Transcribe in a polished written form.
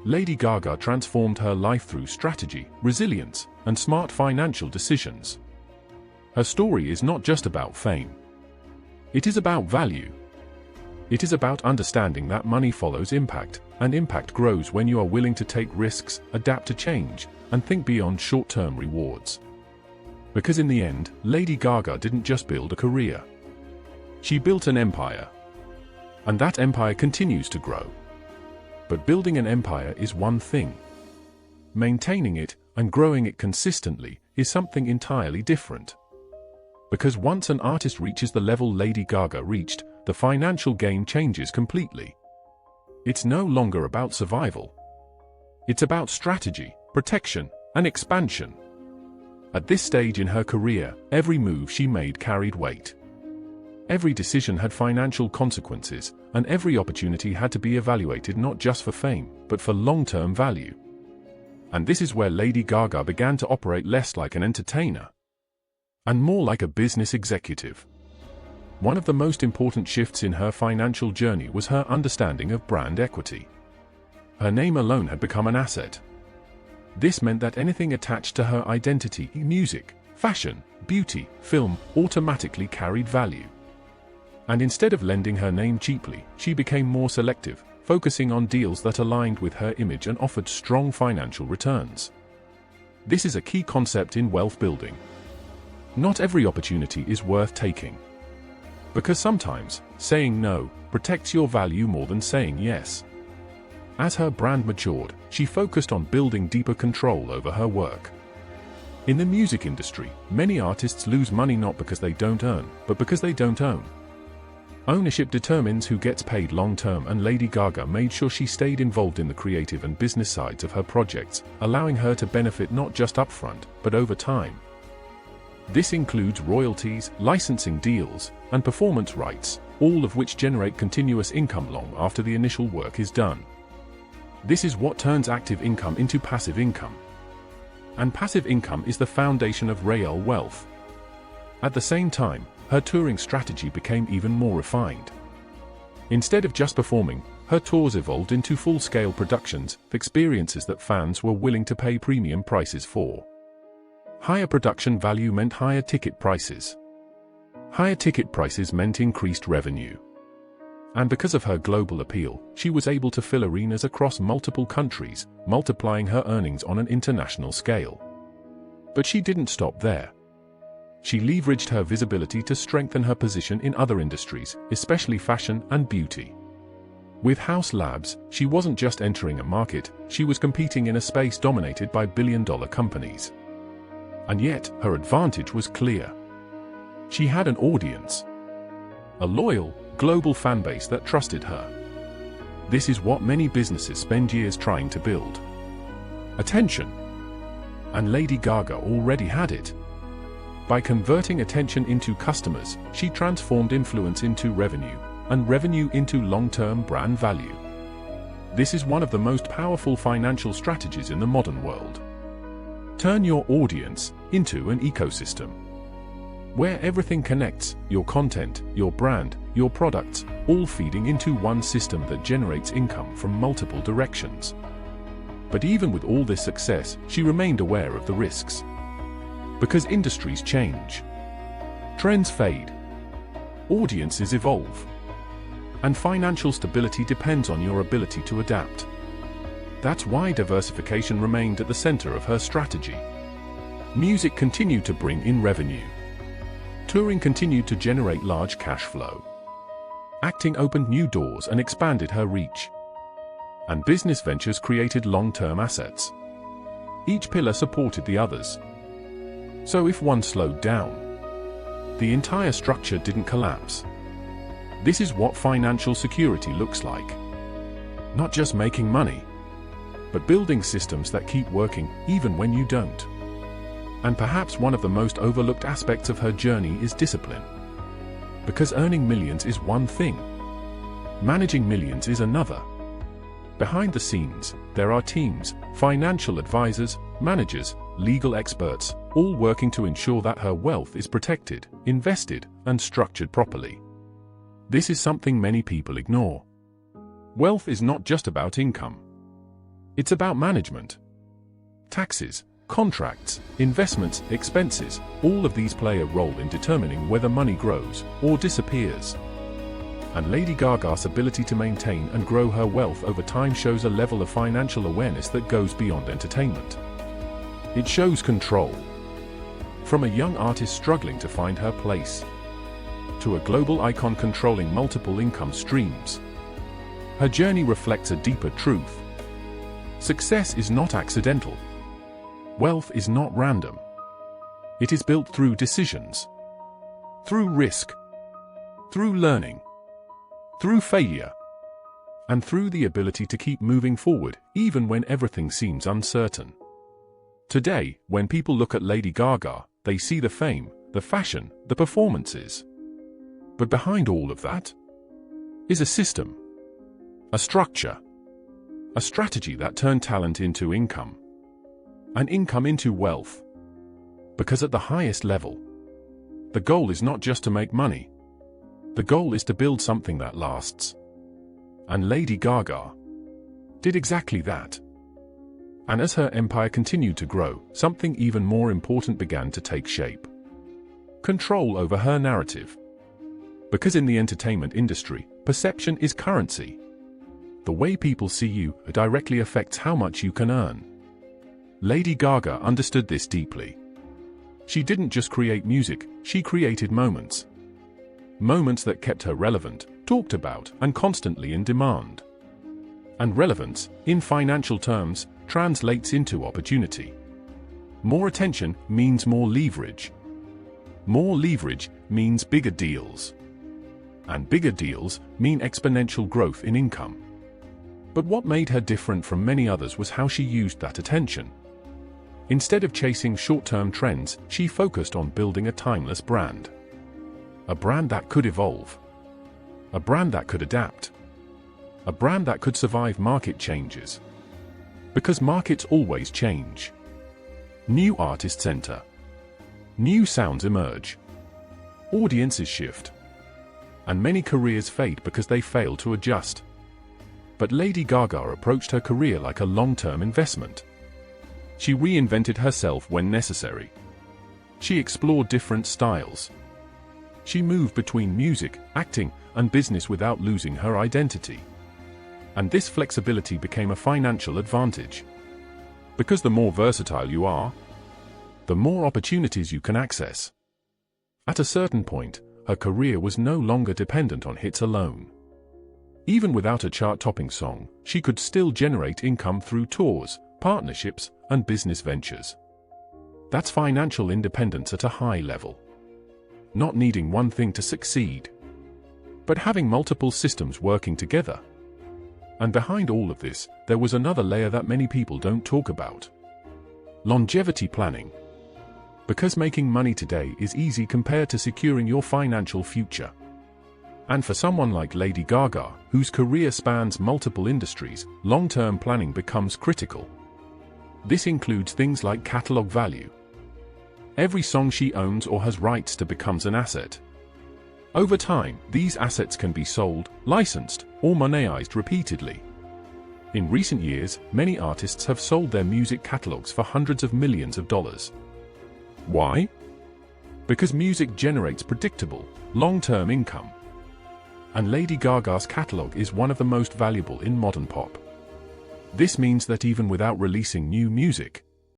Lady Gaga transformed her life through strategy, resilience, and smart financial decisions. Her story is not just about fame. It is about value. It is about understanding that money follows impact, and impact grows when you are willing to take risks, adapt to change, and think beyond short-term rewards. Because in the end, Lady Gaga didn't just build a career. She built an empire. And that empire continues to grow. But building an empire is one thing. Maintaining it and growing it consistently is something entirely different. Because once an artist reaches the level Lady Gaga reached, the financial game changes completely. It's no longer about survival. It's about strategy, protection, and expansion. At this stage in her career, every move she made carried weight. Every decision had financial consequences, and every opportunity had to be evaluated not just for fame, but for long-term value. And this is where Lady Gaga began to operate less like an entertainer, and more like a business executive. One of the most important shifts in her financial journey was her understanding of brand equity. Her name alone had become an asset. This meant that anything attached to her identity, music, fashion, beauty, film, automatically carried value. And instead of lending her name cheaply, she became more selective, focusing on deals that aligned with her image and offered strong financial returns. This is a key concept in wealth building. Not every opportunity is worth taking. Because sometimes, saying no protects your value more than saying yes. As her brand matured, she focused on building deeper control over her work. In the music industry, many artists lose money not because they don't earn, but because they don't own. Ownership determines who gets paid long-term, and Lady Gaga made sure she stayed involved in the creative and business sides of her projects, allowing her to benefit not just upfront, but over time. This includes royalties, licensing deals, and performance rights, all of which generate continuous income long after the initial work is done. This is what turns active income into passive income. And passive income is the foundation of real wealth. At the same time, her touring strategy became even more refined. Instead of just performing, her tours evolved into full-scale productions, experiences that fans were willing to pay premium prices for. Higher production value meant higher ticket prices. Higher ticket prices meant increased revenue. And because of her global appeal, she was able to fill arenas across multiple countries, multiplying her earnings on an international scale. But she didn't stop there. She leveraged her visibility to strengthen her position in other industries, especially fashion and beauty. With House Labs, she wasn't just entering a market, she was competing in a space dominated by billion-dollar companies. And yet, her advantage was clear. She had an audience. A loyal, global fanbase that trusted her. This is what many businesses spend years trying to build. Attention. And Lady Gaga already had it. By converting attention into customers, she transformed influence into revenue, and revenue into long-term brand value. This is one of the most powerful financial strategies in the modern world. Turn your audience into an ecosystem, where everything connects: your content, your brand, your products, all feeding into one system that generates income from multiple directions. But even with all this success, she remained aware of the risks. Because industries change, trends fade, audiences evolve, and financial stability depends on your ability to adapt. That's why diversification remained at the center of her strategy. Music continued to bring in revenue. Touring continued to generate large cash flow. Acting opened new doors and expanded her reach. And business ventures created long-term assets. Each pillar supported the others. So if one slowed down, the entire structure didn't collapse. This is what financial security looks like. Not just making money, but building systems that keep working even when you don't. And perhaps one of the most overlooked aspects of her journey is discipline. Because earning millions is one thing, managing millions is another. Behind the scenes, there are teams, financial advisors, managers, legal experts, all working to ensure that her wealth is protected, invested, and structured properly. This is something many people ignore. Wealth is not just about income. It's about management. Taxes, contracts, investments, expenses, all of these play a role in determining whether money grows or disappears. And Lady Gaga's ability to maintain and grow her wealth over time shows a level of financial awareness that goes beyond entertainment. It shows control. From a young artist struggling to find her place, to a global icon controlling multiple income streams, her journey reflects a deeper truth. Success is not accidental. Wealth is not random. It is built through decisions, through risk, through learning, through failure, and through the ability to keep moving forward even when everything seems uncertain. Today, when people look at Lady Gaga, they see the fame, the fashion, the performances. But behind all of that is a system, a structure, a strategy that turned talent into income, and income into wealth. Because at the highest level, the goal is not just to make money. The goal is to build something that lasts. And Lady Gaga did exactly that. And as her empire continued to grow, something even more important began to take shape. Control over her narrative. Because in the entertainment industry, perception is currency. The way people see you directly affects how much you can earn. Lady Gaga understood this deeply. She didn't just create music, she created moments. Moments that kept her relevant, talked about, and constantly in demand. And relevance, in financial terms, translates into opportunity. More attention means more leverage. More leverage means bigger deals. And bigger deals mean exponential growth in income. But what made her different from many others was how she used that attention. Instead of chasing short-term trends, she focused on building a timeless brand. A brand that could evolve. A brand that could adapt. A brand that could survive market changes. Because markets always change. New artists enter. New sounds emerge. Audiences shift. And many careers fade because they fail to adjust. But Lady Gaga approached her career like a long-term investment. She reinvented herself when necessary. She explored different styles. She moved between music, acting, and business without losing her identity. And this flexibility became a financial advantage. Because the more versatile you are, the more opportunities you can access. At a certain point, her career was no longer dependent on hits alone. Even without a chart-topping song, she could still generate income through tours, partnerships, and business ventures. That's financial independence at a high level. Not needing one thing to succeed, but having multiple systems working together. And behind all of this, there was another layer that many people don't talk about. Longevity planning. Because making money today is easy compared to securing your financial future. And for someone like Lady Gaga, whose career spans multiple industries, long-term planning becomes critical. This includes things like catalog value. Every song she owns or has rights to becomes an asset. Over time, these assets can be sold, licensed, or monetized repeatedly. In recent years, many artists have sold their music catalogs for hundreds of millions of dollars. Why? Because music generates predictable, long-term income. And Lady Gaga's catalog is one of the most valuable in modern pop. This means that even without releasing new music,